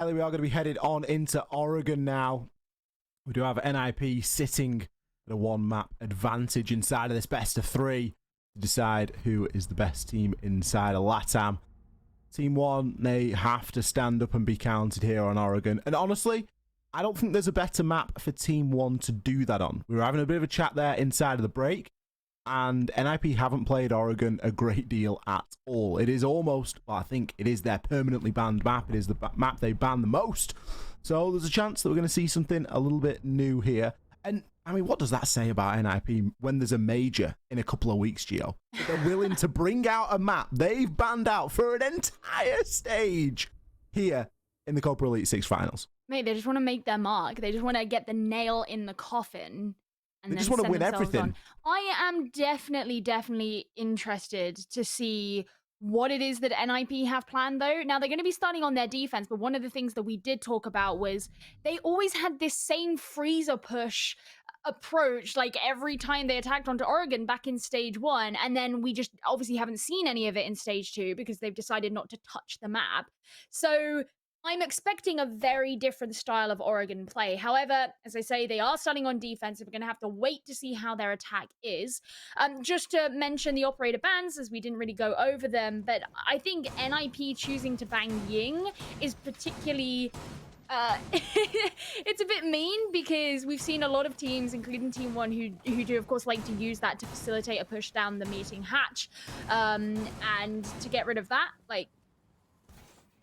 Ellie, we are going to be headed on into Oregon now. We do have NIP sitting at a one-map advantage inside of this best of three to decide who is the best team inside of LATAM. Team one, they have to stand up and be counted here on Oregon. And honestly, I don't think there's a better map for Team one to do that on. We were having a bit of a chat there inside of the break, and NIP haven't played Oregon a great deal at all. It is almost, well, I think it is their permanently banned map. It is the map they ban the most. So there's a chance that we're going to see something a little bit new here. And I mean, what does that say about NIP when there's a major in a couple of weeks, Gio? They're willing to bring out a map they've banned out for an entire stage here in the Copa Elite 6 finals. Mate, they just want to make their mark. They just want to get the nail in the coffin. And they just want to win everything. On. I am definitely interested to see what it is that NIP have planned, though. Now, they're going to be starting on their defense, but one of the things that we did talk about was they always had this same freezer push approach, like every time they attacked onto Oregon back in stage 1, and then we just obviously haven't seen any of it in stage 2 because they've decided not to touch the map. So I'm expecting a very different style of Oregon play. However, as I say, they are starting on defense, and we're going to have to wait to see how their attack is. Just to mention the operator bans, as we didn't really go over them, but I think NIP choosing to ban Ying is particularly... it's a bit mean because we've seen a lot of teams, including Team 1, who do, of course, like to use that to facilitate a push down the meeting hatch. And to get rid of that, like,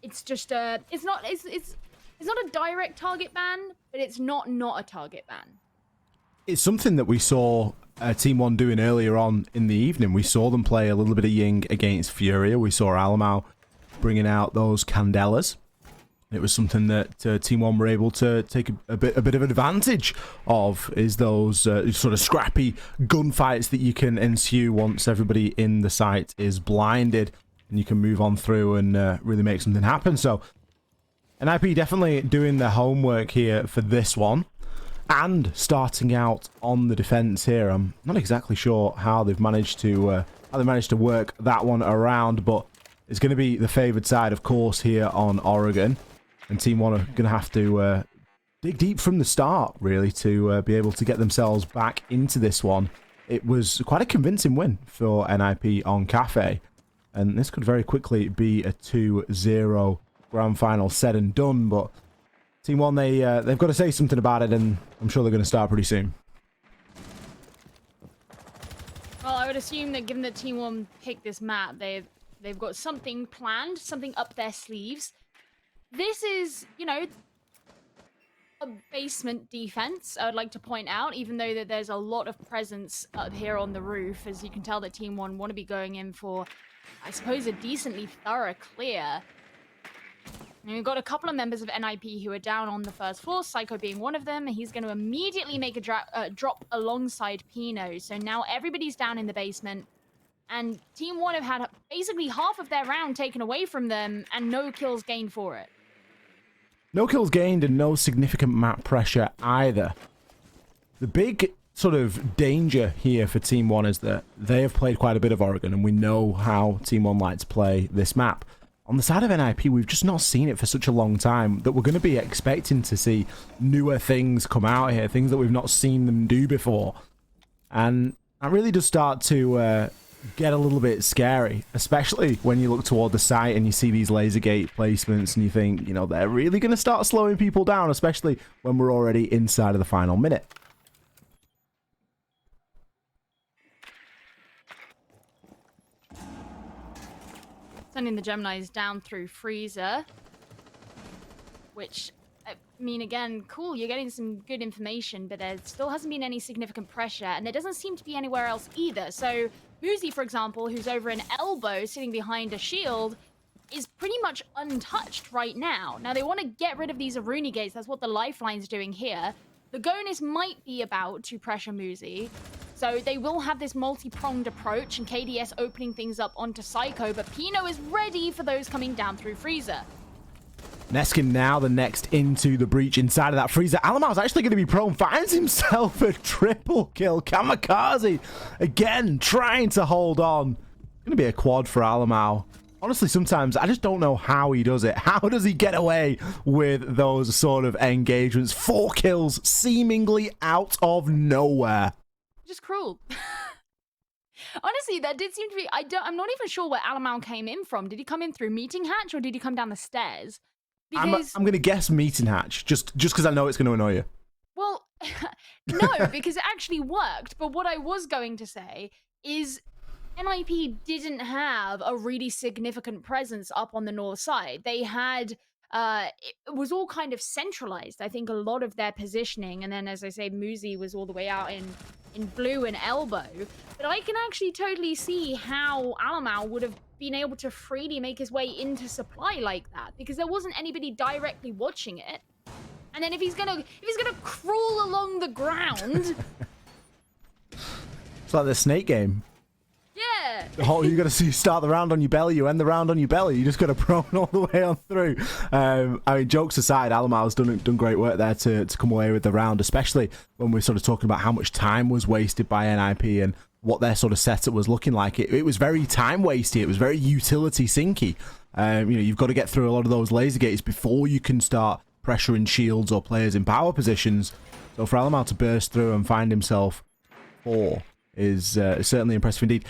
it's just it's not a direct target ban, but it's not a target ban. It's something that we saw Team 1 doing earlier on in the evening. We saw them play a little bit of Ying against Furia. We saw Alamau bringing out those Candelas. It was something that Team 1 were able to take a bit of advantage of, is those sort of scrappy gunfights that you can ensue once everybody in the site is blinded, and you can move on through and really make something happen. So NIP definitely doing their homework here for this one, and starting out on the defense here. I'm not exactly sure how they've managed to work that one around, but it's going to be the favored side, of course, here on Oregon. And Team 1 are going to have to dig deep from the start, really, to be able to get themselves back into this one. It was quite a convincing win for NIP on Cafe. And this could very quickly be a 2-0 grand final said and done. But Team 1, they've got to say something about it, and I'm sure they're going to start pretty soon. Well, I would assume that given that Team 1 picked this map, they've got something planned, something up their sleeves. This is, you know, a basement defense, I would like to point out, even though that there's a lot of presence up here on the roof. As you can tell that Team 1 want to be going in for, I suppose, a decently thorough clear. And we've got a couple of members of NIP who are down on the first floor, Psycho being one of them. He's going to immediately make a drop alongside Pino. So now everybody's down in the basement. And Team 1 have had basically half of their round taken away from them and no kills gained for it. No kills gained and no significant map pressure either. The big sort of danger here for Team 1 is that they have played quite a bit of Oregon, and we know how Team 1 like to play this map. On the side of NIP, we've just not seen it for such a long time that we're going to be expecting to see newer things come out here, things that we've not seen them do before. And that really does start to get a little bit scary, especially when you look toward the site and you see these laser gate placements and you think, you know, they're really going to start slowing people down, especially when we're already inside of the final minute. Sending the Geminis down through Freezer, which, I mean, again, cool, you're getting some good information, but there still hasn't been any significant pressure, and there doesn't seem to be anywhere else either. So Boozy, for example, who's over an elbow sitting behind a shield, is pretty much untouched right now. Now, they want to get rid of these Aruni gates. That's what the Lifeline's doing here. The Gonus might be about to pressure Muzi. So they will have this multi-pronged approach, and KDS opening things up onto Psycho, but Pino is ready for those coming down through Freezer. Neskin now the next into the breach inside of that freezer. Alamau's actually going to be prone. Finds himself a triple kill. Kamikaze again trying to hold on. Going to be a quad for Alamau. honestly, sometimes I just don't know how he does it. How does he get away with those sort of engagements? 4 kills seemingly out of nowhere. Just cruel. Honestly, that did seem to be. I'm not even sure where Alamau came in from. Did he come in through meeting hatch or did he come down the stairs? Because I'm going to guess meeting hatch, just because I know it's going to annoy you. well, no, because it actually worked. But what I was going to say is NIP didn't have a really significant presence up on the north side. They had it was all kind of centralized. I think a lot of their positioning, and then as I say, Muzi was all the way out in blue and elbow. But I can actually totally see how Alamau would have been able to freely make his way into supply like that, because there wasn't anybody directly watching it. And then if he's gonna crawl along the ground, it's like the snake game. yeah. You got to start the round on your belly, you end the round on your belly. You just got to prone all the way on through. I mean, jokes aside, Alamau's done great work there to come away with the round, especially when we're sort of talking about how much time was wasted by NIP and what their sort of setup was looking like. It was very time wasty. It was very utility sinky. You've got to get through a lot of those laser gates before you can start pressuring shields or players in power positions. So for Alamau to burst through and find himself 4 is certainly impressive indeed.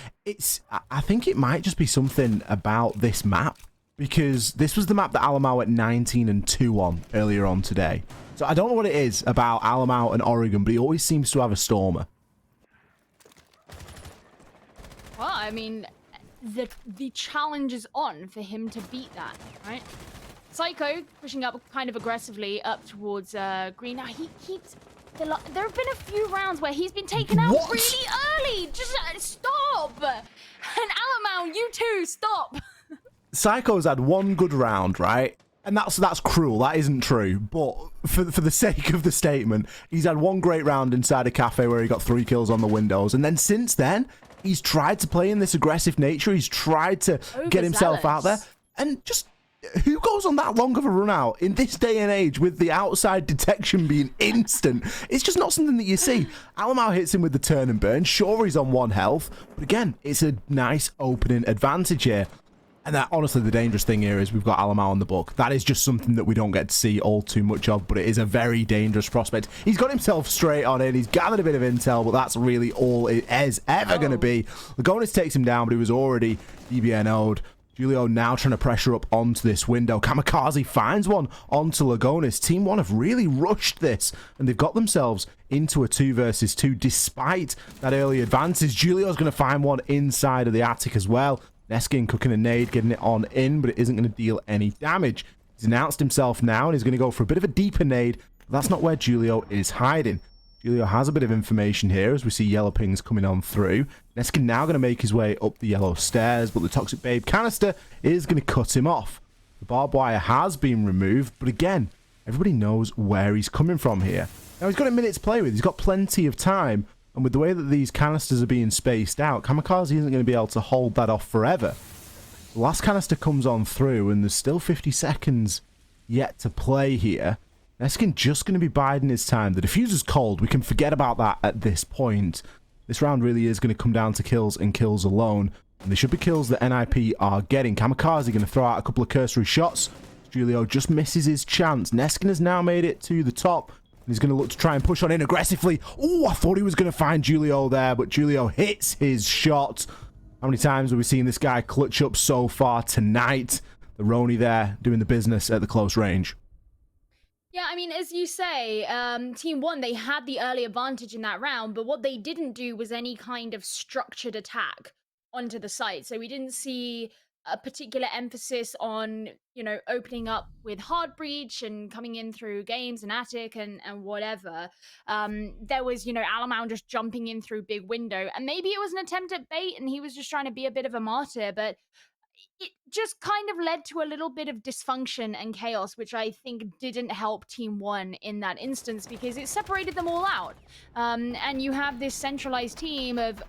I think it might just be something about this map, because this was the map that Alamau at 19-2 on earlier on today. So I don't know what it is about Alamau and Oregon, but he always seems to have a stormer. Well, I mean, the challenge is on for him to beat that, right? Psycho pushing up kind of aggressively up towards green. Now he keeps. There have been a few rounds where he's been taken out really early. Just stop! And Alamau, you too, stop! Psycho's had one good round, right? And that's cruel. That isn't true. But for the sake of the statement, he's had one great round inside a cafe where he got 3 kills on the windows. And then since then, he's tried to play in this aggressive nature. He's tried to get himself out there. And just... who goes on that long of a run out in this day and age with the outside detection being instant? It's just not something that you see. Alamau hits him with the turn and burn. Sure, he's on 1 health, but again, it's a nice opening advantage here. And that, honestly, the dangerous thing here is we've got Alamau on the book. That is just something that we don't get to see all too much of, but it is a very dangerous prospect. He's got himself straight on it. He's gathered a bit of intel, but that's really all it is ever going to be. Lagonis takes him down, but he was already DBNO'd. Julio now trying to pressure up onto this window. Kamikaze finds one onto Lagonis. Team 1 have really rushed this, and they've got themselves into a 2 versus 2 despite that early advantage. Julio's going to find one inside of the attic as well. Neskin cooking a nade, getting it on in, but it isn't going to deal any damage. He's announced himself now, and he's going to go for a bit of a deeper nade, but that's not where Julio is hiding. Julio has a bit of information here as we see yellow pings coming on through. Neskin now going to make his way up the yellow stairs, but the Toxic Babe canister is going to cut him off. The barbed wire has been removed, but again, everybody knows where he's coming from here. Now, he's got a minute to play with. He's got plenty of time, and with the way that these canisters are being spaced out, Kamikaze isn't going to be able to hold that off forever. The last canister comes on through, and there's still 50 seconds yet to play here. Neskin just going to be biding his time. The diffuser's cold. We can forget about that at this point. This round really is going to come down to kills and kills alone. And they should be kills that NIP are getting. Kamikaze going to throw out a couple of cursory shots. Julio just misses his chance. Neskin has now made it to the top. And he's going to look to try and push on in aggressively. Oh, I thought he was going to find Julio there, but Julio hits his shot. How many times have we seen this guy clutch up so far tonight? The Roni there doing the business at the close range. Yeah, I mean, as you say, Team 1, they had the early advantage in that round, but what they didn't do was any kind of structured attack onto the site. So we didn't see a particular emphasis on, opening up with hard breach and coming in through games and attic and whatever. There was, Alamau just jumping in through big window, and maybe it was an attempt at bait and he was just trying to be a bit of a martyr, but it just kind of led to a little bit of dysfunction and chaos, which I think didn't help Team 1 in that instance because it separated them all out. And you have this centralized team of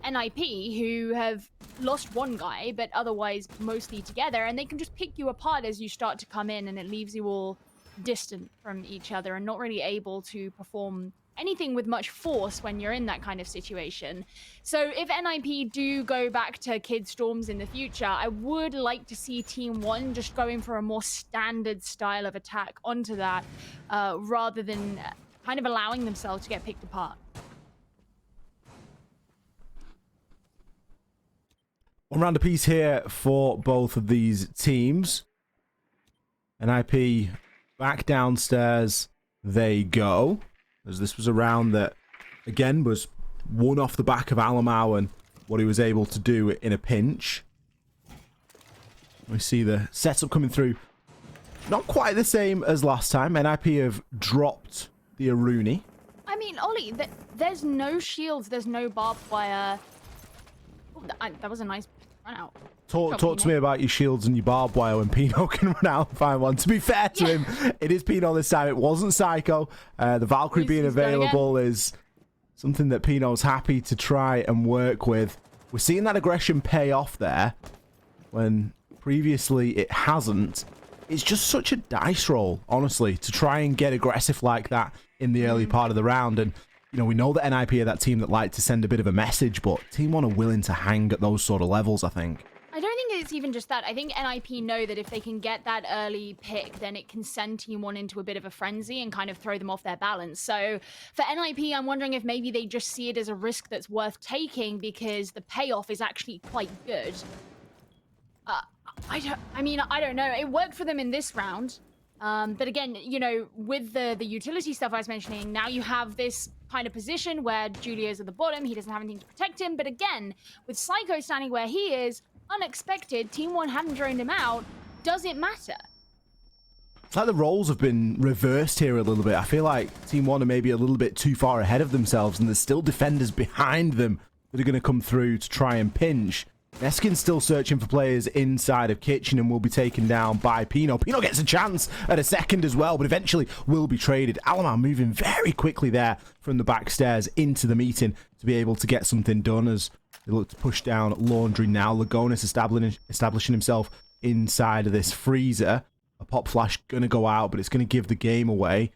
NIP who have lost one guy, but otherwise mostly together, and they can just pick you apart as you start to come in, and it leaves you all distant from each other and not really able to perform anything with much force when you're in that kind of situation. So if NIP do go back to Kid Storms in the future, I would like to see Team One just going for a more standard style of attack onto that, rather than kind of allowing themselves to get picked apart. One round apiece here for both of these teams. NIP back downstairs they go, as this was a round that, again, was won off the back of Alamau and what he was able to do in a pinch. We see the setup coming through. Not quite the same as last time. NIP have dropped the Aruni. I mean, Ollie, there's no shields, there's no barbed wire. Oh, that was a nice run out. Talk to me about your shields and your barbed wire when Pino can run out and find one. To be fair to him, it is Pino this time. It wasn't Psycho. The Valkyrie being available is something that Pino's happy to try and work with. We're seeing that aggression pay off there when previously it hasn't. It's just such a dice roll, honestly, to try and get aggressive like that in the early part of the round. And, you know, we know that NIP are that team that like to send a bit of a message, but Team 1 are willing to hang at those sort of levels, I think. I don't think it's even just that. I think NIP know that if they can get that early pick, then it can send Team 1 into a bit of a frenzy and kind of throw them off their balance. So for NIP, I'm wondering if maybe they just see it as a risk that's worth taking because the payoff is actually quite good. I don't know. It worked for them in this round. But again, you know, with the utility stuff I was mentioning, now you have this kind of position where Julio's at the bottom. He doesn't have anything to protect him. But again, with Psycho standing where he is, unexpected, Team 1 hadn't droned him out. Does it matter? It's like the roles have been reversed here a little bit. I feel like Team 1 are maybe a little bit too far ahead of themselves, and there's still defenders behind them that are going to come through to try and pinch. Neskin's still searching for players inside of Kitchen and will be taken down by Pino. Pino gets a chance at a second as well, but eventually will be traded. Alamar moving very quickly there from the back stairs into the meeting to be able to get something done as they look to push down Laundry now. Lagonis establishing himself inside of this freezer. A pop flash going to go out, but it's going to give the game away.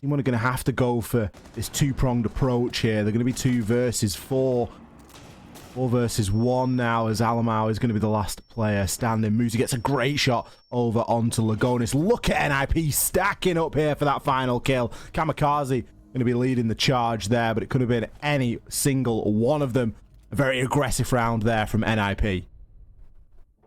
Team 1 are going to have to go for this two-pronged approach here. They're going to be 2 versus 4. 4 versus 1 now as Alamau is going to be the last player standing. Muzi gets a great shot over onto Lagonis. Look at NIP stacking up here for that final kill. Kamikaze going to be leading the charge there, but it could have been any single one of them. A very aggressive round there from NIP.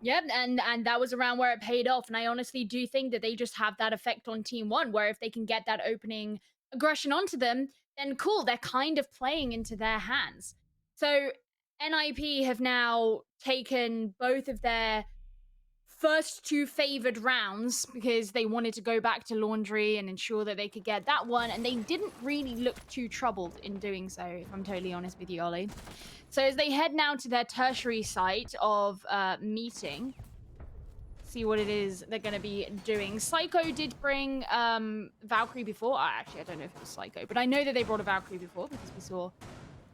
Yep, and that was a round where it paid off. And I honestly do think that they just have that effect on Team 1, where if they can get that opening aggression onto them, then cool, they're kind of playing into their hands. So NIP have now taken both of their first 2 favored rounds because they wanted to go back to Laundry and ensure that they could get that one, and they didn't really look too troubled in doing so, if I'm totally honest with you, Ollie. So as they head now to their tertiary site of meeting, see what it is they're going to be doing. Psycho did bring Valkyrie before. Actually, I don't know if it was Psycho, but I know that they brought a Valkyrie before because we saw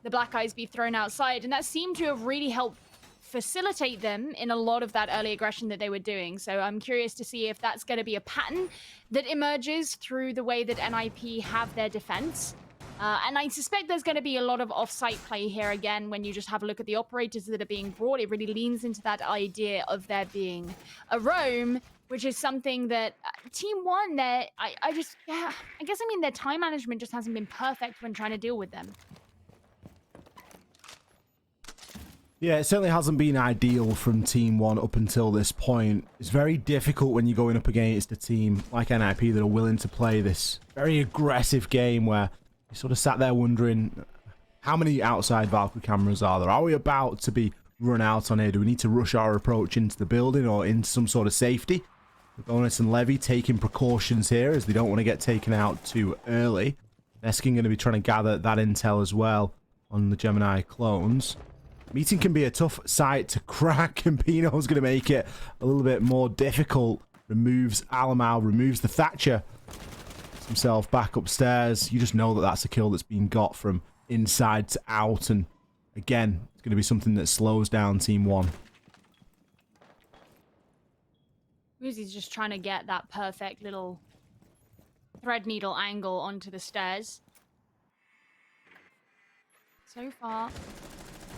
the Black Eyes be thrown outside, and that seemed to have really helped facilitate them in a lot of that early aggression that they were doing. So I'm curious to see if that's going to be a pattern that emerges through the way that NIP have their defense. And I suspect there's going to be a lot of off-site play here again. When you just have a look at the operators that are being brought, it really leans into that idea of there being a roam, which is something that Team 1, I guess, their time management just hasn't been perfect when trying to deal with them. Yeah, it certainly hasn't been ideal from Team 1 up until this point. It's very difficult when you're going up against a team like NIP that are willing to play this very aggressive game where you sort of sat there wondering how many outside Valkyrie cameras are there? Are we about to be run out on here? Do we need to rush our approach into the building or into some sort of safety? Bonus and Levy taking precautions here as they don't want to get taken out too early. Neskin going to be trying to gather that intel as well on the Gemini clones. Meeting can be a tough site to crack, and Pino's going to make it a little bit more difficult. Removes Alamau, removes the Thatcher. Gets himself back upstairs. You just know that that's a kill that's been got from inside to out, and again, it's going to be something that slows down Team 1. Muzi's just trying to get that perfect little thread needle angle onto the stairs. So far,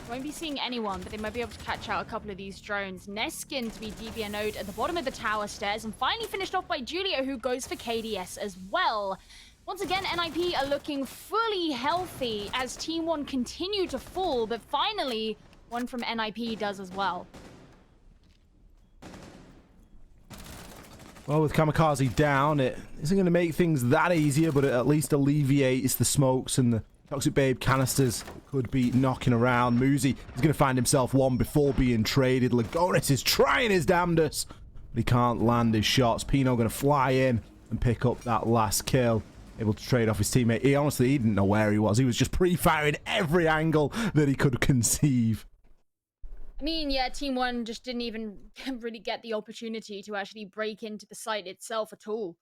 won't be seeing anyone, but they might be able to catch out a couple of these drones. Neskin to be DBNO'd at the bottom of the tower stairs, and finally finished off by Julio, who goes for KDS as well. Once again, NIP are looking fully healthy as Team 1 continue to fall, but finally, one from NIP does as well. Well, with Kamikaze down, it isn't going to make things that easier, but it at least alleviates the smokes and the Toxic Babe canisters could be knocking around. Muzi is going to find himself one before being traded. Lagonis is trying his damnedest, but he can't land his shots. Pino going to fly in and pick up that last kill. Able to trade off his teammate. He didn't know where he was. He was just pre-firing every angle that he could conceive. I mean, yeah, Team 1 just didn't even really get the opportunity to actually break into the site itself at all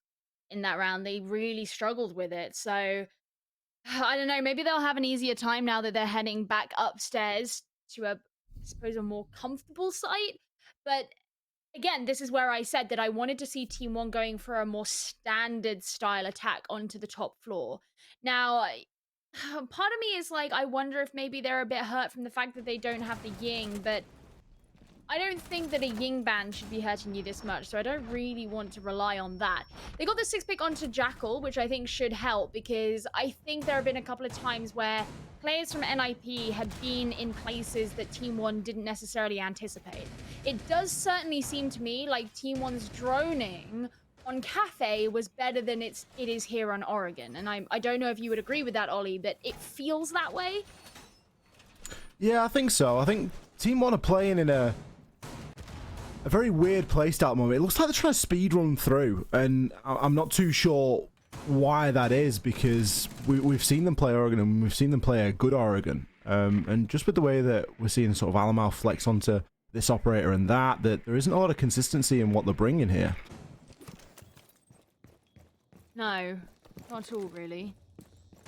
in that round. They really struggled with it. So, I don't know, maybe they'll have an easier time now that they're heading back upstairs to I suppose, a more comfortable site. But again, this is where I said that I wanted to see Team 1 going for a more standard style attack onto the top floor. Now, part of me is like, I wonder if maybe they're a bit hurt from the fact that they don't have the Ying, but I don't think that a Ying ban should be hurting you this much, so I don't really want to rely on that. They got the 6 pick onto Jackal, which I think should help, because I think there have been a couple of times where players from NIP have been in places that Team 1 didn't necessarily anticipate. It does certainly seem to me like Team 1's droning on Cafe was better than it is here on Oregon. And I don't know if you would agree with that, Ollie, but it feels that way. Yeah, I think so. I think Team 1 are playing in a very weird playstyle moment. It looks like they're trying to speed run through, and I'm not too sure why that is, because we've seen them play Oregon, and we've seen them play a good Oregon. And just with the way that we're seeing sort of Alamau flex onto this operator and that there isn't a lot of consistency in what they're bringing here. No, not at all, really.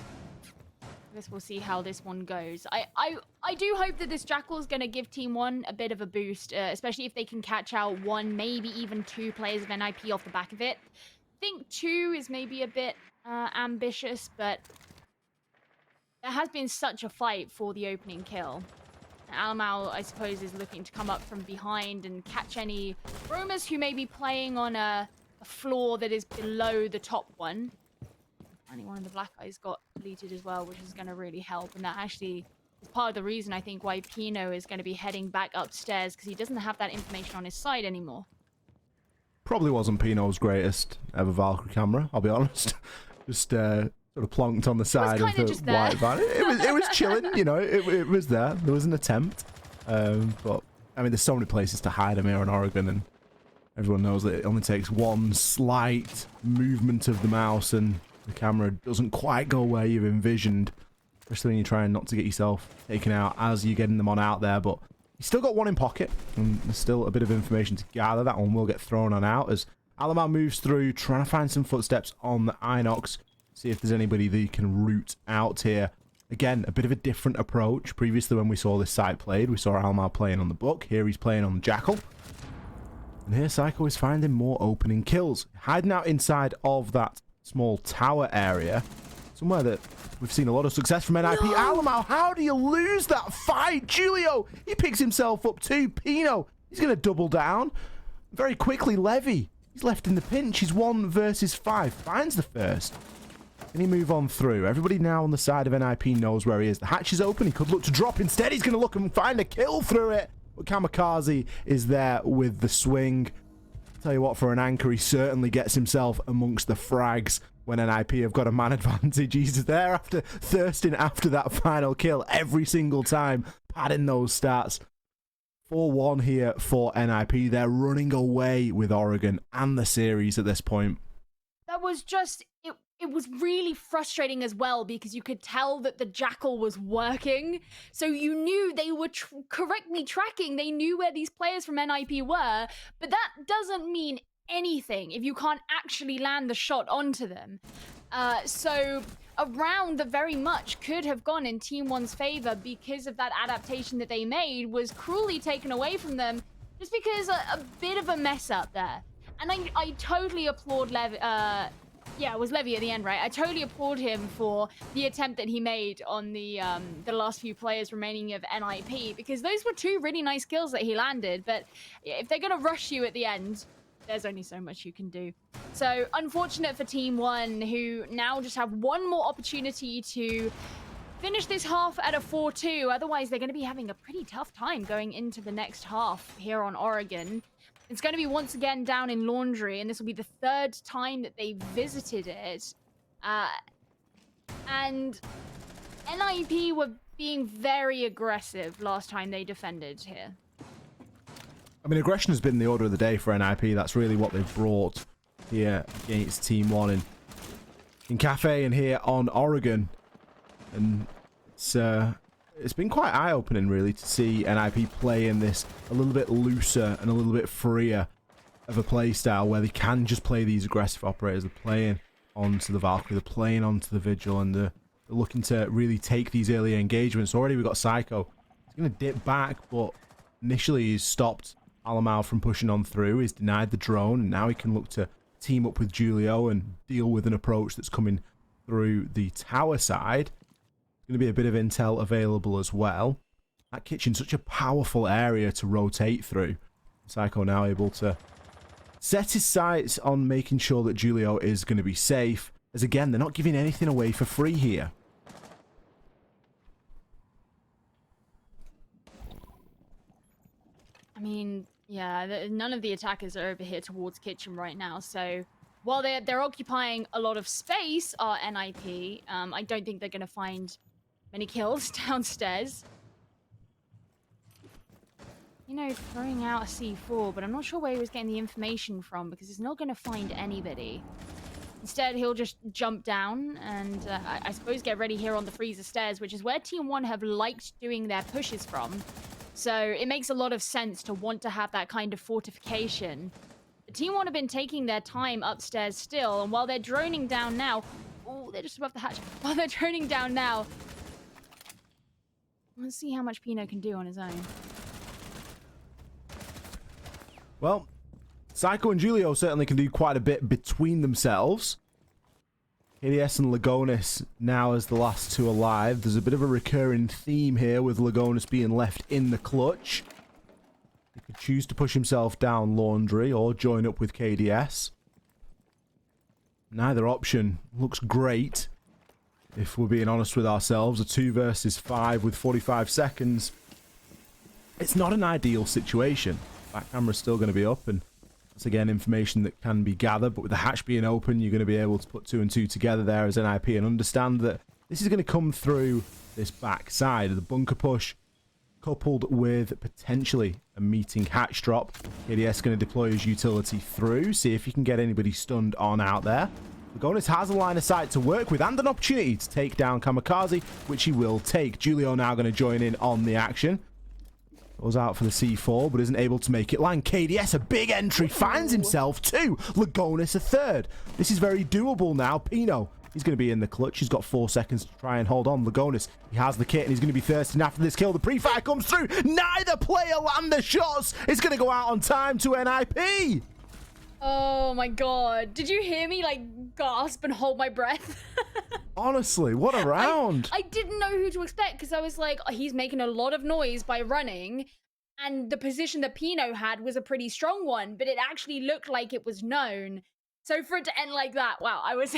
I guess we'll see how this one goes. I do hope that this Jackal is going to give Team 1 a bit of a boost, especially if they can catch out 1, maybe even 2 players of NIP off the back of it. I think 2 is maybe a bit ambitious, but there has been such a fight for the opening kill. Alamau, I suppose, is looking to come up from behind and catch any roamers who may be playing on a floor that is below the top one. Finally, one of the black eyes got deleted as well, which is going to really help. And that actually is part of the reason, I think, why Pino is going to be heading back upstairs, because he doesn't have that information on his side anymore. Probably wasn't Pino's greatest ever Valkyrie camera, I'll be honest. Just sort of plonked on the side of the white van. It was chilling, you know, it was there. There was an attempt. But, I mean, there's so many places to hide them here in Oregon, and everyone knows that it only takes one slight movement of the mouse and the camera doesn't quite go where you've envisioned, especially when you're trying not to get yourself taken out as you're getting them on out there. But you still got one in pocket, and there's still a bit of information to gather. That one will get thrown on out as Alamau moves through, trying to find some footsteps on the Inox, see if there's anybody that you can root out here. Again, a bit of a different approach. Previously, when we saw this site played, we saw Alamau playing on the Book. Here he's playing on the Jackal. And here Psycho is finding more opening kills, hiding out inside of that small tower area, somewhere that we've seen a lot of success from NIP. No! Alamau, how do you lose that fight? Julio, he picks himself up too. Pino, he's going to double down. Very quickly, Levy, he's left in the pinch. He's 1 versus 5, finds the first. Can he move on through? Everybody now on the side of NIP knows where he is. The hatch is open. He could look to drop. Instead, he's going to look and find a kill through it. But Kamikaze is there with the swing. Tell you what, for an anchor, he certainly gets himself amongst the frags when NIP have got a man advantage. He's there after thirsting after that final kill every single time, padding those stats. 4-1 here for NIP. They're running away with Oregon and the series at this point. That was just... It was really frustrating as well, because you could tell that the Jackal was working. So you knew they were correctly tracking. They knew where these players from NIP were. But that doesn't mean anything if you can't actually land the shot onto them. So a round that very much could have gone in Team 1's favor because of that adaptation that they made was cruelly taken away from them just because a bit of a mess up there. And I totally applaud Yeah, it was Levy at the end, right? I totally applaud him for the attempt that he made on the last few players remaining of NIP, because those were two really nice kills that he landed. But if they're gonna rush you at the end, there's only so much you can do. So unfortunate for Team One, who now just have one more opportunity to finish this half at a 4-2. Otherwise, they're going to be having a pretty tough time going into the next half here on Oregon. It's going to be once again down in Laundry, and this will be the third time that they visited it. And NIP were being very aggressive last time they defended here. I mean, aggression has been the order of the day for NIP. That's really what they've brought here against Team One in Cafe and here on Oregon. And it's been quite eye-opening, really, to see NIP play in this a little bit looser and a little bit freer of a play style where they can just play these aggressive operators. They're playing onto the Valkyrie, they're playing onto the Vigil, and they're looking to really take these early engagements. Already we've got Psycho. He's going to dip back, but initially he's stopped Alamau from pushing on through. He's denied the drone, and now he can look to team up with Julio and deal with an approach that's coming through the tower side. Going to be a bit of intel available as well. That kitchen's such a powerful area to rotate through. Psycho now able to set his sights on making sure that Julio is going to be safe, as again, they're not giving anything away for free here. I mean, yeah, none of the attackers are over here towards kitchen right now, so while they're occupying a lot of space, our NIP, I don't think they're going to find many kills downstairs. You know, throwing out a C4, but I'm not sure where he was getting the information from, because he's not going to find anybody. Instead, he'll just jump down and, I suppose, get ready here on the freezer stairs, which is where Team 1 have liked doing their pushes from. So it makes a lot of sense to want to have that kind of fortification. The Team 1 have been taking their time upstairs still, and while they're droning down now... Oh, they're just above the hatch. While they're droning down now... Let's see how much Pino can do on his own. Well, Psycho and Julio certainly can do quite a bit between themselves. KDS and Lagonis now as the last two alive. There's a bit of a recurring theme here with Lagonis being left in the clutch. He could choose to push himself down Laundry or join up with KDS. Neither option looks great, if we're being honest with ourselves. A 2 versus 5 with 45 seconds. It's not an ideal situation. Back camera's still going to be up, and that's again information that can be gathered, but with the hatch being open, you're going to be able to put 2 and 2 together there as NIP and understand that this is going to come through this back side. The bunker push coupled with potentially a meeting hatch drop. KDS going to deploy his utility through, see if he can get anybody stunned on out there. Lagonis has a line of sight to work with and an opportunity to take down Kamikaze, which he will take. Julio now going to join in on the action. Goes out for the C4, but isn't able to make it land. KDS, a big entry, finds himself 2. Lagonis, a 3rd. This is very doable now. Pino, he's going to be in the clutch. He's got 4 seconds to try and hold on. Lagonis, he has the kit, and he's going to be thirsting after this kill. The pre-fire comes through. Neither player land the shots. It's going to go out on time to NIP. Oh my god. Did you hear me, like, gasp and hold my breath? Honestly, what a round. I didn't know who to expect, because I was like, oh, he's making a lot of noise by running, and the position that Pino had was a pretty strong one, but it actually looked like it was known. So for it to end like that, wow, I was...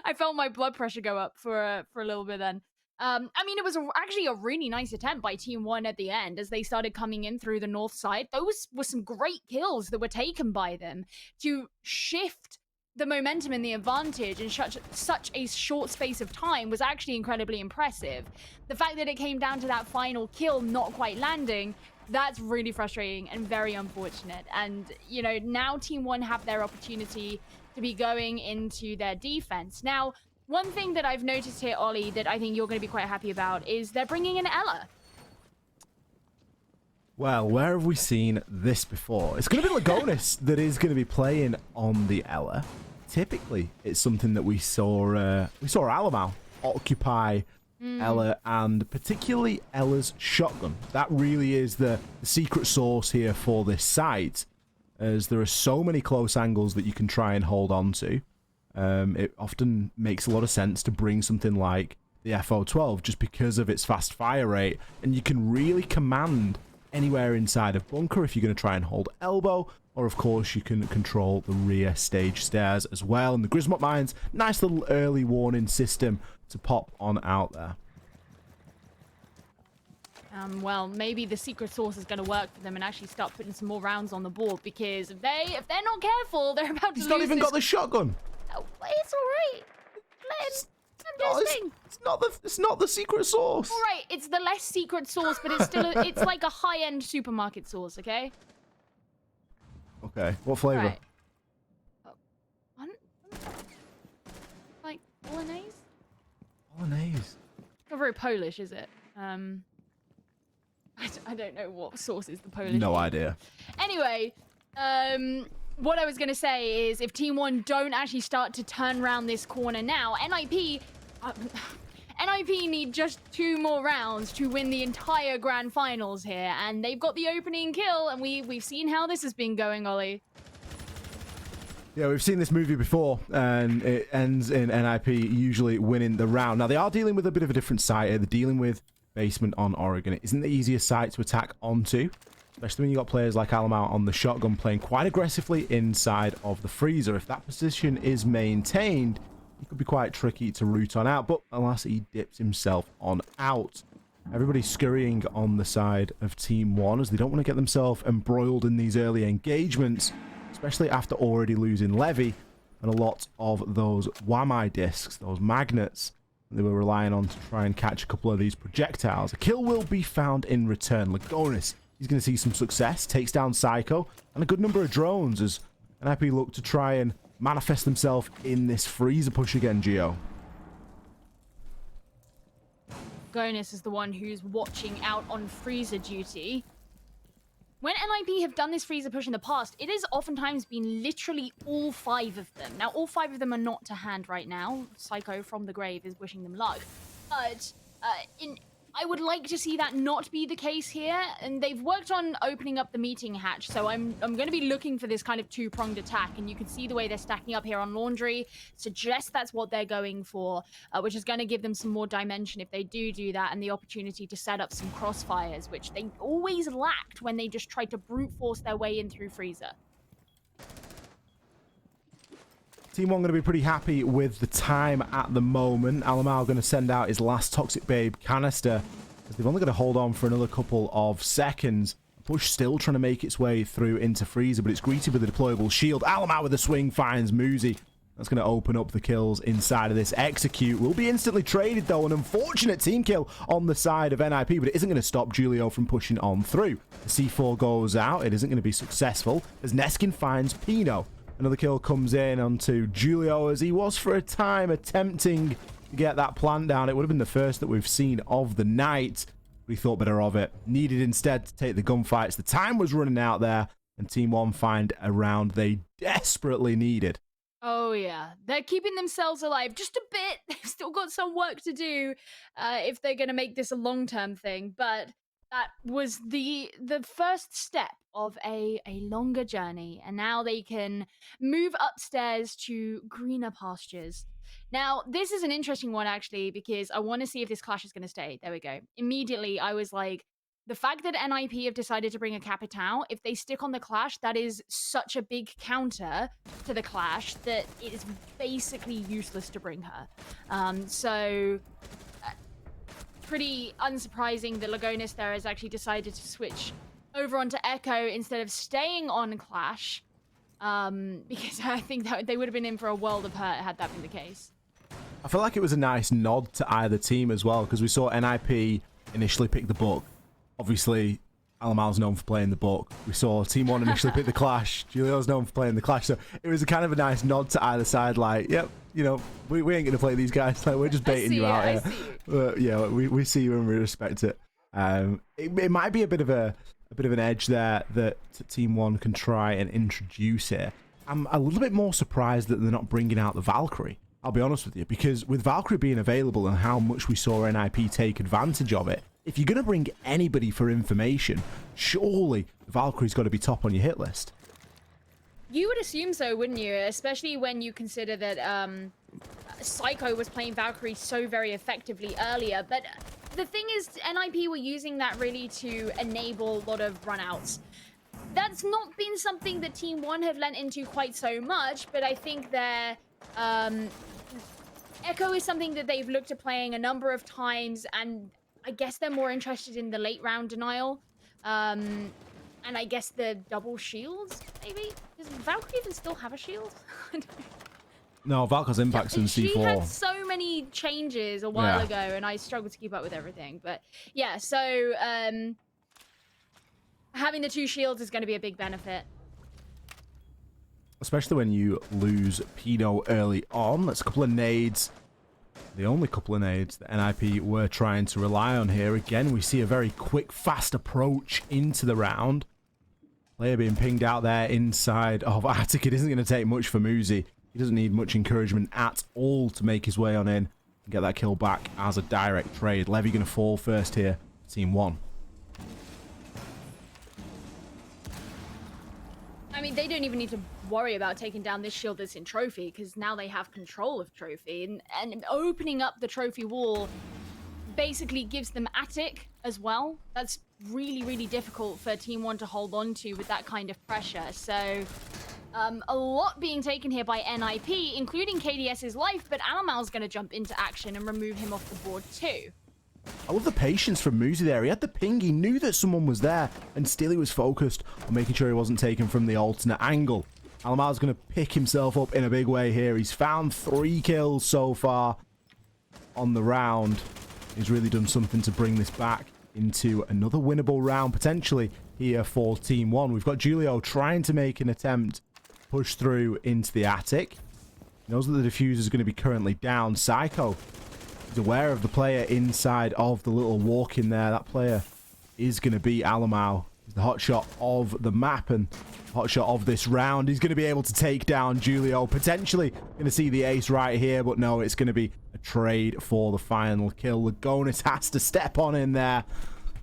I felt my blood pressure go up for a little bit then. I mean, it was actually a really nice attempt by Team 1 at the end as they started coming in through the north side. Those were some great kills that were taken by them to shift the momentum and the advantage in such a short space of time was actually incredibly impressive. The fact that it came down to that final kill not quite landing, that's really frustrating and very unfortunate. And, you know, now Team 1 have their opportunity to be going into their defense. Now, one thing that I've noticed here, Ollie, that I think you're going to be quite happy about is they're bringing in Ella. Well, where have we seen this before? It's going to be Lagonis that is going to be playing on the Ella. Typically, it's something that we saw Alamau occupy Ella, and particularly Ella's shotgun. That really is the secret sauce here for this site, as there are so many close angles that you can try and hold on to. It often makes a lot of sense to bring something like the FO12 just because of its fast fire rate, and you can really command anywhere inside of bunker if you're going to try and hold elbow, or of course you can control the rear stage stairs as well. And the Grismot mines, nice little early warning system to pop on out there. Well, maybe the secret sauce is going to work for them and actually start putting some more rounds on the board, because if they're not careful, they're about to lose. He's not even got the shotgun. Oh, it's all right. It's not the secret sauce. All right, it's the less secret sauce, but it's still it's like a high-end supermarket sauce, okay? Okay, what flavor? Right. Like bolognese? Bolognese. Not very Polish, is it? I don't know what sauce is the Polish. No idea. Anyway, what I was going to say is if Team 1 don't actually start to turn around this corner now, NIP need just 2 more rounds to win the entire grand finals here, and they've got the opening kill, and we've seen how this has been going, Ollie. Yeah, we've seen this movie before, and it ends in NIP usually winning the round. Now, they are dealing with a bit of a different site here. They're dealing with basement on Oregon. It isn't the easiest site to attack onto, especially when you've got players like Alamau on the shotgun playing quite aggressively inside of the freezer. If that position is maintained, it could be quite tricky to root on out, but alas, he dips himself on out. Everybody's scurrying on the side of Team 1 as they don't want to get themselves embroiled in these early engagements, especially after already losing Levy and a lot of those WAMI discs, those magnets they were relying on to try and catch a couple of these projectiles. A kill will be found in return. Lagonis, he's going to see some success, takes down Psycho, and a good number of drones as NIP look to try and manifest themselves in this freezer push again, Gio. Gonus is the one who's watching out on freezer duty. When NIP have done this freezer push in the past, it has oftentimes been literally all 5 of them. Now, all 5 of them are not to hand right now. Psycho from the grave is wishing them luck. But I would like to see that not be the case here. And they've worked on opening up the meeting hatch, so I'm going to be looking for this kind of 2-pronged attack. And you can see the way they're stacking up here on Laundry suggests that's what they're going for, which is going to give them some more dimension if they do that, and the opportunity to set up some crossfires, which they always lacked when they just tried to brute force their way in through freezer. Team 1 going to be pretty happy with the time at the moment. Alamau going to send out his last Toxic Babe canister, as they've only got to hold on for another couple of seconds. Push still trying to make its way through into freezer, but it's greeted with a deployable shield. Alamau with the swing finds Muzi. That's going to open up the kills inside of this. Execute will be instantly traded, though. An unfortunate team kill on the side of NIP, but it isn't going to stop Julio from pushing on through. The C4 goes out. It isn't going to be successful as Neskin finds Pino. Another kill comes in onto Julio as he was for a time attempting to get that plant down. It would have been the first that we've seen of the night. We thought better of it. Needed instead to take the gunfights. The time was running out there, and Team 1 find a round they desperately needed. Oh, yeah. They're keeping themselves alive just a bit. They've still got some work to do if they're going to make this a long-term thing. But that was the first step of a longer journey, and now they can move upstairs to greener pastures. Now, this is an interesting one, actually, because I want to see if this clash is going to stay. There we go. Immediately, I was like, the fact that NIP have decided to bring a Capitao, if they stick on the clash, that is such a big counter to the clash that it is basically useless to bring her. Pretty unsurprising that Lagonis there has actually decided to switch over onto Echo instead of staying on Clash, because I think that they would have been in for a world of hurt had that been the case. I feel like it was a nice nod to either team as well, because we saw NIP initially pick the book. Obviously, Alamau's known for playing the book. We saw Team 1 initially pick the Clash. Julio's known for playing the Clash. So it was a kind of a nice nod to either side, like, yep, you know, we ain't going to play these guys. Like, we're just baiting you out here. But yeah, we see you and we respect it. It might be a bit of an edge there that Team 1 can try and introduce here. I'm a little bit more surprised that they're not bringing out the Valkyrie. I'll be honest with you, because with Valkyrie being available and how much we saw NIP take advantage of it, if you're going to bring anybody for information, surely the Valkyrie's got to be top on your hit list. You would assume so, wouldn't you? Especially when you consider that Psycho was playing Valkyrie so very effectively earlier. But the thing is, NIP were using that really to enable a lot of runouts. That's not been something that Team One have lent into quite so much, but I think their Echo is something that they've looked at playing a number of times, and I guess they're more interested in the late round denial. And I guess the double shields, maybe? Does Valkyrie even still have a shield? No, Valkyrie's impacts in C4. She had so many changes a while ago, and I struggled to keep up with everything. But yeah, so having the 2 shields is going to be a big benefit. Especially when you lose Pino early on. That's a couple of nades. The only couple of nades that NIP were trying to rely on here. Again, we see a very quick, fast approach into the round. Player being pinged out there inside of Attic. It isn't going to take much for Muzi. He doesn't need much encouragement at all to make his way on in and get that kill back as a direct trade. Levy going to fall first here, Team 1. I mean, they don't even need to worry about taking down this shield that's in Trophy, because now they have control of Trophy. And opening up the Trophy wall basically gives them Attic as well. That's really, really difficult for Team 1 to hold on to with that kind of pressure. So a lot being taken here by NIP, including KDS's life, but Alamal's going to jump into action and remove him off the board too. I love the patience from Muzi there. He had the ping. He knew that someone was there, and still he was focused on making sure he wasn't taken from the alternate angle. Alamal's going to pick himself up in a big way here. He's found 3 kills so far on the round. He's really done something to bring this back into another winnable round, potentially, here for Team 1. We've got Julio trying to make an attempt, push through into the Attic. He knows that the diffuser is going to be currently down. Psycho is aware of the player inside of the little walk in there. That player is going to be Alamal. He's the hotshot of the map and hotshot of this round. He's going to be able to take down Julio. Potentially going to see the ace right here, but no, it's going to be a trade for the final kill. Lagonis has to step on in there.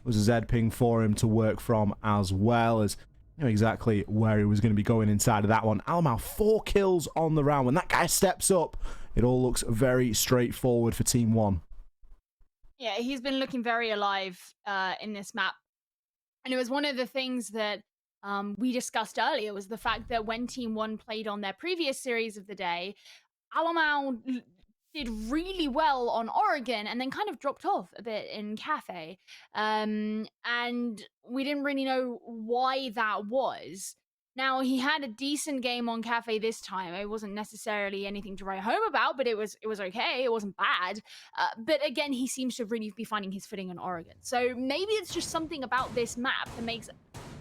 There's a Z ping for him to work from, as well as knew exactly where he was going to be going inside of that one. Alamal, 4 kills on the round. When that guy steps up, it all looks very straightforward for Team 1. Yeah, he's been looking very alive in this map. And it was one of the things that we discussed earlier, was the fact that when Team 1 played on their previous series of the day, Alamal did really well on Oregon and then kind of dropped off a bit in Cafe. And we didn't really know why that was. Now, he had a decent game on Cafe this time. It wasn't necessarily anything to write home about, but it was okay. It wasn't bad. But again, he seems to really be finding his footing on Oregon. So maybe it's just something about this map that makes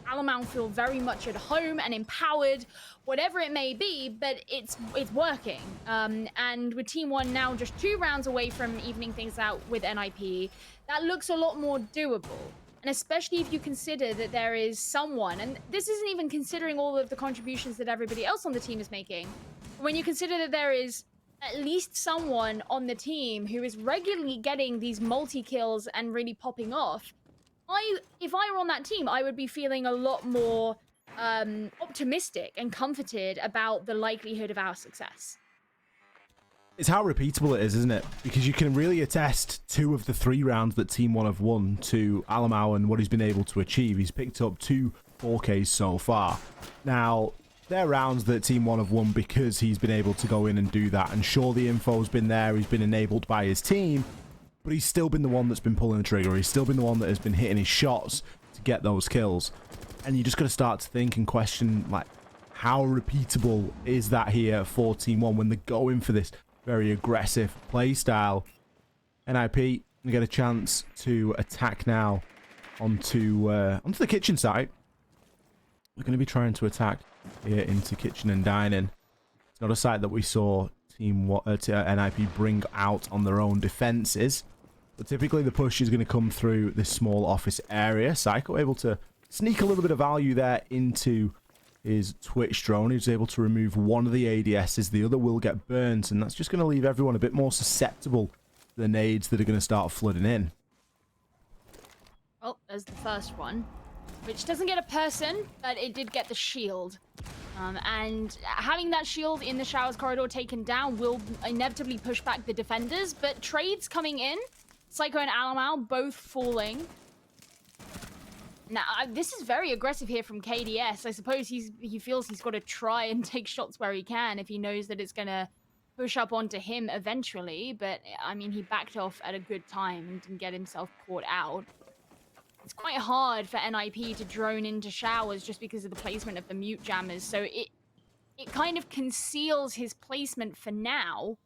Alamal feel very much at home and empowered, whatever it may be, but it's working. And with Team 1 now just 2 rounds away from evening things out with NIP, that looks a lot more doable. And especially if you consider that there is someone, and this isn't even considering all of the contributions that everybody else on the team is making, when you consider that there is at least someone on the team who is regularly getting these multi-kills and really popping off, if I were on that team, I would be feeling a lot more optimistic and comforted about the likelihood of our success. It's how repeatable it is, isn't it? Because you can really attest 2 of the 3 rounds that Team 1 have won to Alamal and what he's been able to achieve. He's picked up 2 4Ks so far. Now, they're rounds that Team 1 have won because he's been able to go in and do that. And sure, the info's been there. He's been enabled by his team. But he's still been the one that's been pulling the trigger. He's still been the one that has been hitting his shots to get those kills. And you just got to start to think and question, like, how repeatable is that here for Team 1 when they're going for this very aggressive play style? NIP get a chance to attack now onto the kitchen site. We're going to be trying to attack here into kitchen and dining. It's not a site that we saw NIP bring out on their own defenses. But typically the push is going to come through this small office area. Psycho able to sneak a little bit of value there into his Twitch drone. He's able to remove one of the ADSs. The other will get burnt, and that's just going to leave everyone a bit more susceptible to the nades that are going to start flooding in. Oh, there's the first one. which doesn't get a person, but it did get the shield. And having that shield in the showers corridor taken down will inevitably push back the defenders, but trades coming in, Psycho and Alamau both falling. Now, this is very aggressive here from KDS. I suppose he feels he's got to try and take shots where he can if he knows that it's going to push up onto him eventually, but I mean, he backed off at a good time and didn't get himself caught out. It's quite hard for NIP to drone into showers just because of the placement of the mute jammers, so it kind of conceals his placement for now,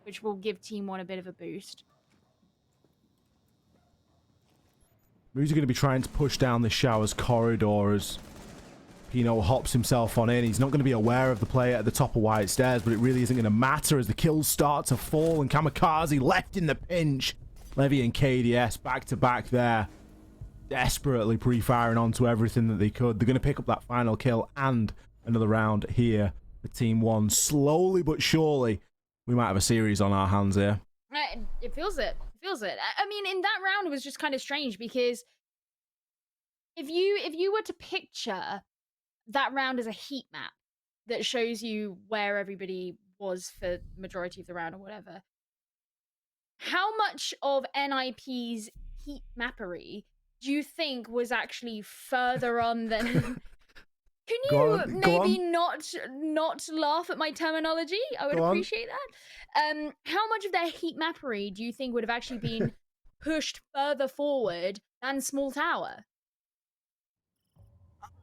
which will give Team 1 a bit of a boost. Who's going to be trying to push down the showers corridor as Pino hops himself on in. He's not going to be aware of the player at the top of White Stairs, but it really isn't going to matter as the kills start to fall and Kamikaze left in the pinch. Levy and KDS back to back there, desperately pre-firing onto everything that they could. They're going to pick up that final kill and another round here for Team 1. Slowly but surely, we might have a series on our hands here. It feels it. It feels it. I mean, in that round, it was just kind of strange because if you were to picture that round as a heat map that shows you where everybody was for the majority of the round or whatever, how much of NIP's heat mappery do you think was actually further on than... Can you maybe not laugh at my terminology? I would appreciate that. How much of their heat mappery do you think would have actually been pushed further forward than Small Tower?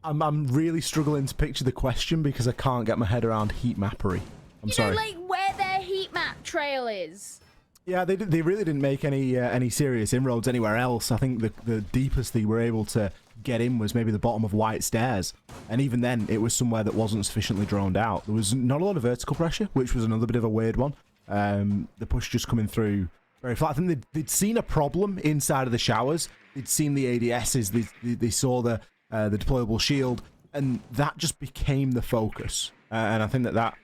I'm really struggling to picture the question because I can't get my head around heat mappery. I'm sorry. You know, like where their heat map trail is. Yeah, they really didn't make any serious inroads anywhere else. I think the deepest they were able to get in was maybe the bottom of White Stairs, and even then it was somewhere that wasn't sufficiently droned out. There was not a lot of vertical pressure, which was another bit of a weird one. The push just coming through very flat. I think they'd seen a problem inside of the showers. They'd seen the ADSs. They saw the deployable shield, and that just became the focus. And I think that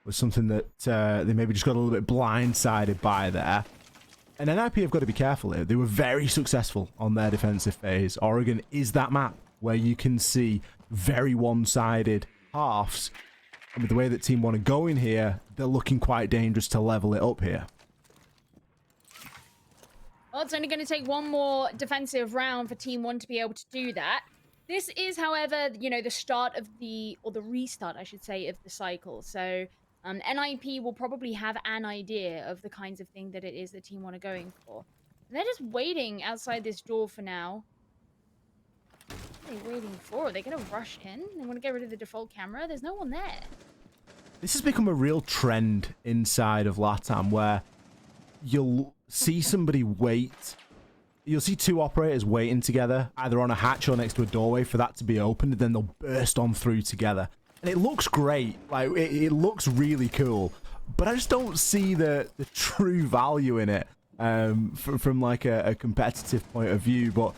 was something that they maybe just got a little bit blindsided by there. And NIP have got to be careful here. They were very successful on their defensive phase. Oregon is that map where you can see very one-sided halves. And with the way that Team 1 are going here, they're looking quite dangerous to level it up here. Well, it's only going to take one more defensive round for Team 1 to be able to do that. This is, however, you know, the start of the restart, I should say, of the cycle. So NIP will probably have an idea of the kinds of thing that it is that Team 1 are going for. And they're just waiting outside this door for now. What are they waiting for? Are they going to rush in? They want to get rid of the default camera? There's no one there. This has become a real trend inside of LATAM where you'll see somebody wait. You'll see two operators waiting together, either on a hatch or next to a doorway for that to be opened, and then they'll burst on through together. And it looks great. Like, it looks really cool. But I just don't see the true value in it from like a competitive point of view. But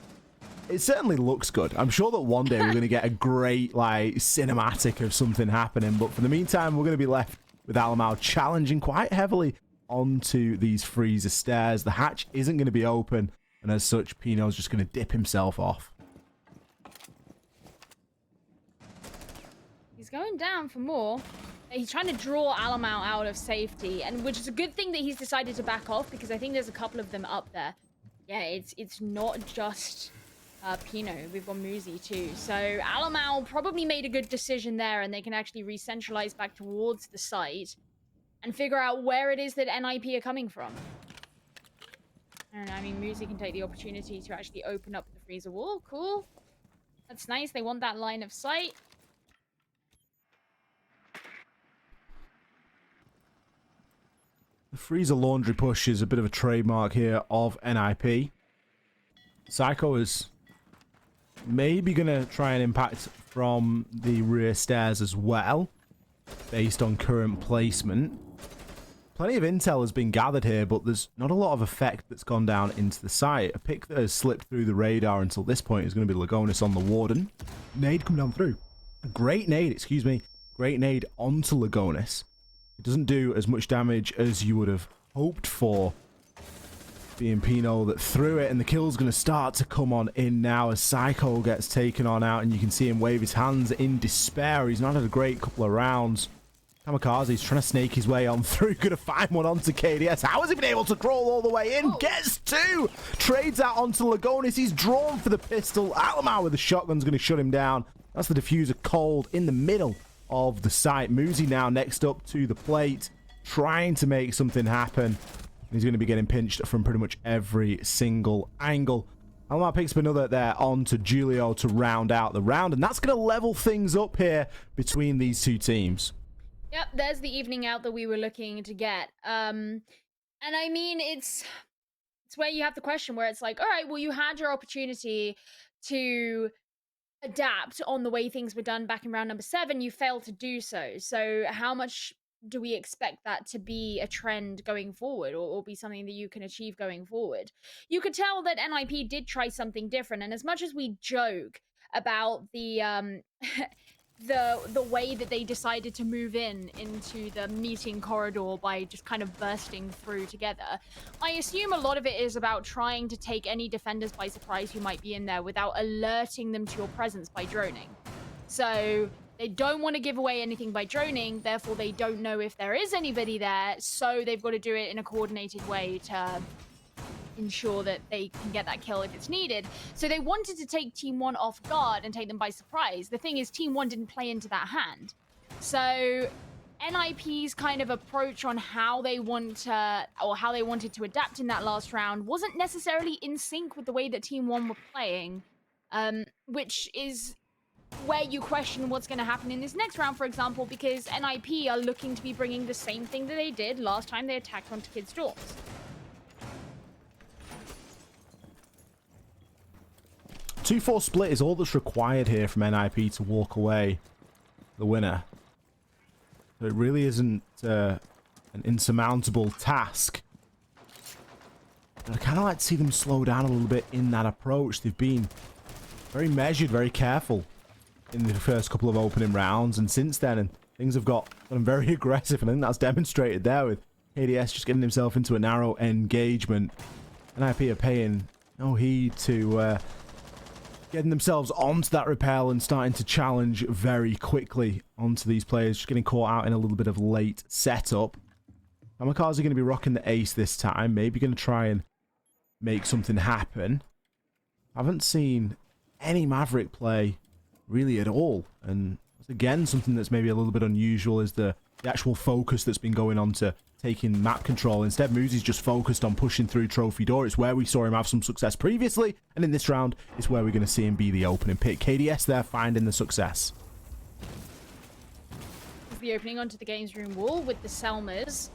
it certainly looks good. I'm sure that one day we're going to get a great like cinematic of something happening. But for the meantime, we're going to be left with Alamau challenging quite heavily onto these freezer stairs. The hatch isn't going to be open. And as such, Pino's just going to dip himself off. He's going down for more. He's trying to draw Alamau out of safety, and which is a good thing that he's decided to back off because I think there's a couple of them up there. Yeah, it's not just Pino. We've got Muzi too. So Alamau probably made a good decision there, and they can actually re-centralize back towards the site and figure out where it is that NIP are coming from. I don't know, I mean, Muzi can take the opportunity to actually open up the freezer wall. Cool. That's nice. They want that line of sight. The freezer laundry push is a bit of a trademark here of NIP. Psycho is maybe going to try and impact from the rear stairs as well, based on current placement. Plenty of intel has been gathered here, but there's not a lot of effect that's gone down into the site. A pick that has slipped through the radar until this point is going to be Lagonis on the Warden. Nade come down through. A great nade, excuse me. Great nade onto Lagonis. It doesn't do as much damage as you would have hoped for. being Pino that threw it, and the kill's going to start to come on in now as Psycho gets taken on out, and you can see him wave his hands in despair. He's not had a great couple of rounds. Kamikaze's trying to snake his way on through, going to find one onto KDS. How has he been able to crawl all the way in? Gets two! Trades out onto Lagonis. He's drawn for the pistol. Alamar with the shotgun's going to shut him down. That's the diffuser cold in the middle of the site. Muzi now next up to the plate, trying to make something happen. He's going to be getting pinched from pretty much every single angle. Alamar picks up another there onto Julio to round out the round, and that's going to level things up here between these two teams. Yep, there's the evening out that we were looking to get. And I mean, it's where you have the question where it's like, all right, well, you had your opportunity to adapt on the way things were done back in round number 7. You failed to do so. So how much do we expect that to be a trend going forward, or be something that you can achieve going forward? You could tell that NIP did try something different, and as much as we joke about the the way that they decided to move into the meeting corridor by just kind of bursting through together, I assume a lot of it is about trying to take any defenders by surprise who might be in there without alerting them to your presence by droning. So they don't want to give away anything by droning, therefore they don't know if there is anybody there, so they've got to do it in a coordinated way to ensure that they can get that kill if it's needed. So they wanted to take Team 1 off guard and take them by surprise. The thing is, Team 1 didn't play into that hand. So NIP's kind of approach on how they want to, or how they wanted to adapt in that last round wasn't necessarily in sync with the way that Team 1 were playing, which is where you question what's going to happen in this next round, for example, because NIP are looking to be bringing the same thing that they did last time they attacked onto Kid Storms. 2-4 split is all that's required here from NIP to walk away the winner. So it really isn't an insurmountable task. And I kind of like to see them slow down a little bit in that approach. They've been very measured, very careful in the first couple of opening rounds, and since then, and things have gotten very aggressive, and I think that's demonstrated there with KDS just getting himself into a narrow engagement. NIP are paying no heed to getting themselves onto that rappel and starting to challenge very quickly onto these players, just getting caught out in a little bit of late setup. Kamikaze are going to be rocking the ace this time, maybe going to try and make something happen. I haven't seen any Maverick play really at all, and again, something that's maybe a little bit unusual is the actual focus that's been going on to taking map control. Instead, Muzi's just focused on pushing through Trophy Door. It's where we saw him have some success previously, and in this round, it's where we're going to see him be the opening pick. KDS there finding the success. The opening onto the games room wall with the Selmas.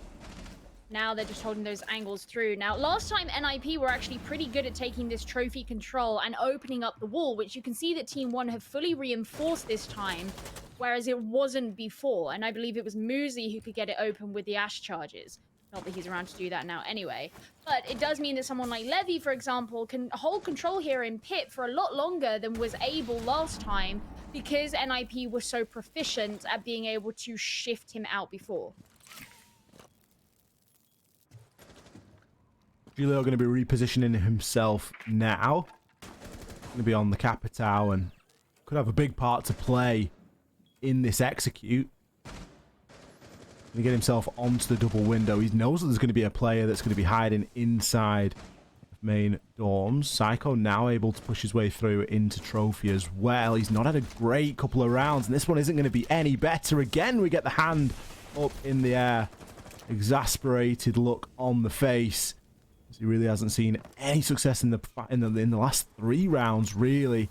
Now they're just holding those angles through. Now, last time NIP were actually pretty good at taking this trophy control and opening up the wall, which you can see that Team 1 have fully reinforced this time, whereas it wasn't before. And I believe it was Muzi who could get it open with the Ash charges. Not that he's around to do that now anyway. But it does mean that someone like Levy, for example, can hold control here in pit for a lot longer than was able last time, because NIP was so proficient at being able to shift him out before. Julio going to be repositioning himself now. Going to be on the Capitao and could have a big part to play in this execute. Going to get himself onto the double window. He knows that there's going to be a player that's going to be hiding inside main dorms. Psycho now able to push his way through into Trophy as well. He's not had a great couple of rounds, and this one isn't going to be any better. Again, we get the hand up in the air. Exasperated look on the face. He really hasn't seen any success in the last 3 rounds, really.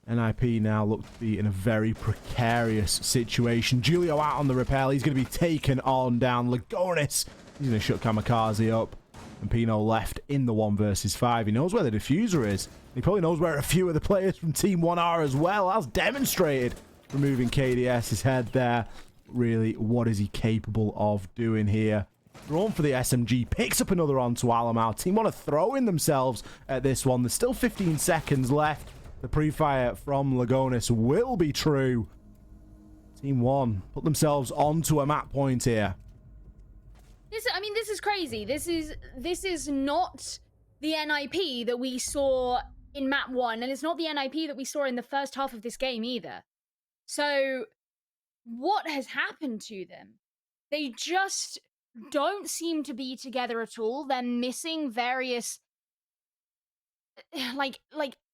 NIP now look to be in a very precarious situation. Julio out on the rappel. He's going to be taken on down. Lagonis, he's going to shut Kamikaze up. And Pino left in the 1 versus 5. He knows where the diffuser is. He probably knows where a few of the players from Team 1 are as well. That's demonstrated. Removing KDS's head there. Really, what is he capable of doing here? Drawn for the SMG, picks up another onto Alamar. Team 1 are throwing themselves at this one. There's still 15 seconds left. The pre-fire from Lagonis will be true. Team 1 put themselves onto a map point here. This is crazy. This is not the NIP that we saw in map 1, and it's not the NIP that we saw in the first half of this game either. So what has happened to them? They just don't seem to be together at all. They're missing various like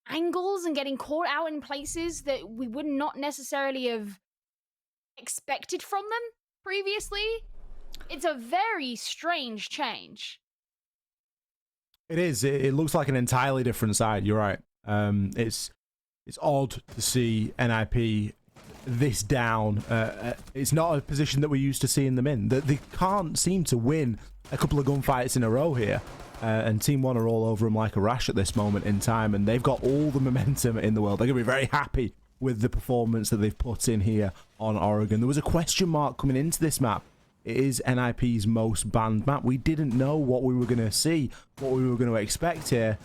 angles and getting caught out in places that we would not necessarily have expected from them previously. It's a very strange change. It is. It looks like an entirely different side. You're right. It's odd to see NIP this down. It's not a position that we're used to seeing them in. They can't seem to win a couple of gunfights in a row here. And Team One are all over them like a rash at this moment in time, and they've got all the momentum in the world. They're going to be very happy with the performance that they've put in here on Oregon. There was a question mark coming into this map. It is NIP's most banned map. We didn't know what we were going to see, what we were going to expect here.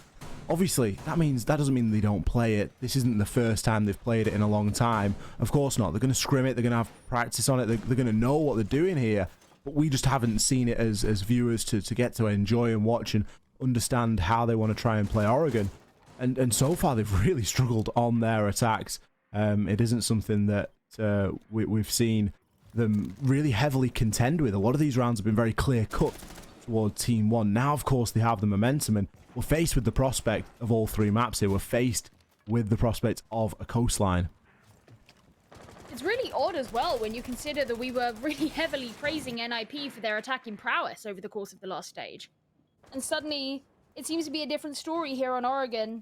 Obviously, that doesn't mean they don't play it. This isn't the first time they've played it in a long time. Of course not. They're going to scrim it. They're going to have practice on it. They're going to know what they're doing here. But we just haven't seen it as viewers to get to enjoy and watch and understand how they want to try and play Oregon. And so far, they've really struggled on their attacks. It isn't something that we've seen them really heavily contend with. A lot of these rounds have been very clear-cut toward Team One. Now, of course, they have the momentum, and we're faced with the prospect of all three maps here. We're faced with the prospect of a coastline. It's really odd as well when you consider that we were really heavily praising NIP for their attacking prowess over the course of the last stage. And suddenly, it seems to be a different story here on Oregon.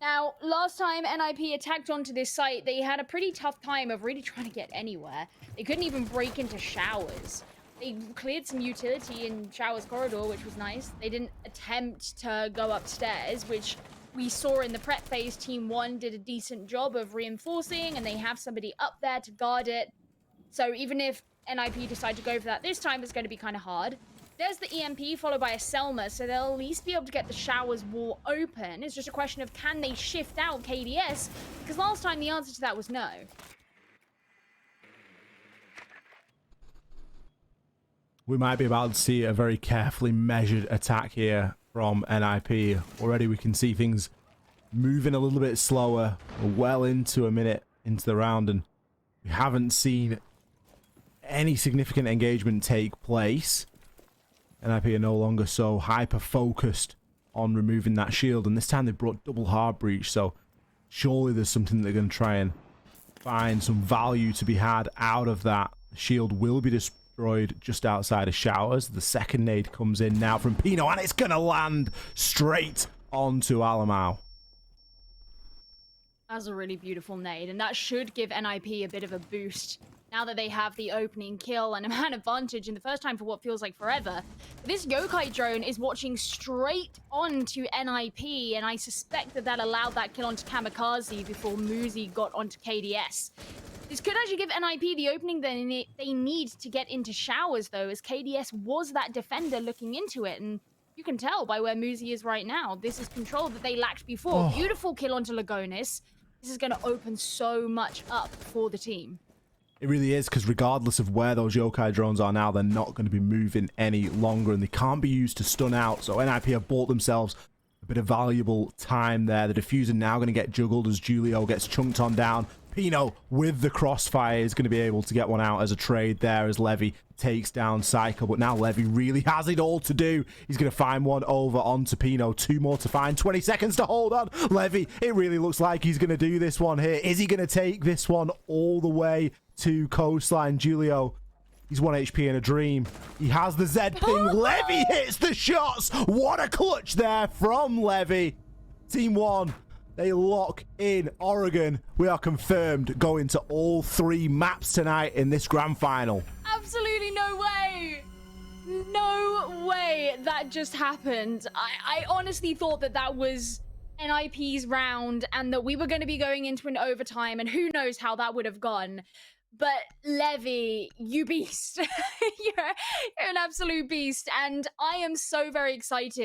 Now, last time NIP attacked onto this site, they had a pretty tough time of really trying to get anywhere. They couldn't even break into showers. They cleared some utility in showers corridor, which was nice. They didn't attempt to go upstairs, which we saw in the prep phase. Team One did a decent job of reinforcing, and they have somebody up there to guard it. So even if NIP decide to go for that this time, it's going to be kind of hard. There's the EMP followed by a Selma, so they'll at least be able to get the showers wall open. It's just a question of can they shift out KDS, because last time the answer to that was no. We might be about to see a very carefully measured attack here from NIP. Already we can see things moving a little bit slower. We're well into a minute into the round, and we haven't seen any significant engagement take place. NIP are no longer so hyper-focused on removing that shield, and this time they brought double hard breach, so surely there's something they're going to try and find some value to be had out of that. The shield will be destroyed just outside of showers. The second nade comes in now from Pino, and it's going to land straight onto Alamau. That's a really beautiful nade, and that should give NIP a bit of a boost now that they have the opening kill and a man advantage in the first time for what feels like forever. This yokai drone is watching straight onto NIP, and I suspect that allowed that kill onto Kamikaze before Muzi got onto KDS. This could actually give NIP the opening that they need to get into showers, though, as KDS was that defender looking into it, and you can tell by where Muzi is right now. This is control that they lacked before. Oh. Beautiful kill onto Lagonis. This is going to open so much up for the team. It really is, because regardless of where those yokai drones are now, they're not going to be moving any longer, and they can't be used to stun out. So NIP have bought themselves a bit of valuable time there. The diffuser now going to get juggled as Julio gets chunked on down. Pino with the crossfire is going to be able to get one out as a trade there as Levy takes down Psycho. But now Levy really has it all to do. He's going to find one over onto Pino. Two more to find. 20 seconds to hold on. Levy, it really looks like he's going to do this one here. Is he going to take this one all the way to coastline? Julio, he's 1 HP in a dream. He has the Z ping. Levy hits the shots. What a clutch there from Levy. Team One, they lock in Oregon. We are confirmed going to all three maps tonight in this grand final. Absolutely no way. No way that just happened. I honestly thought that was NIP's round and that we were going to be going into an overtime, and who knows how that would have gone. But Levy, you beast. You're an absolute beast, and I am so very excited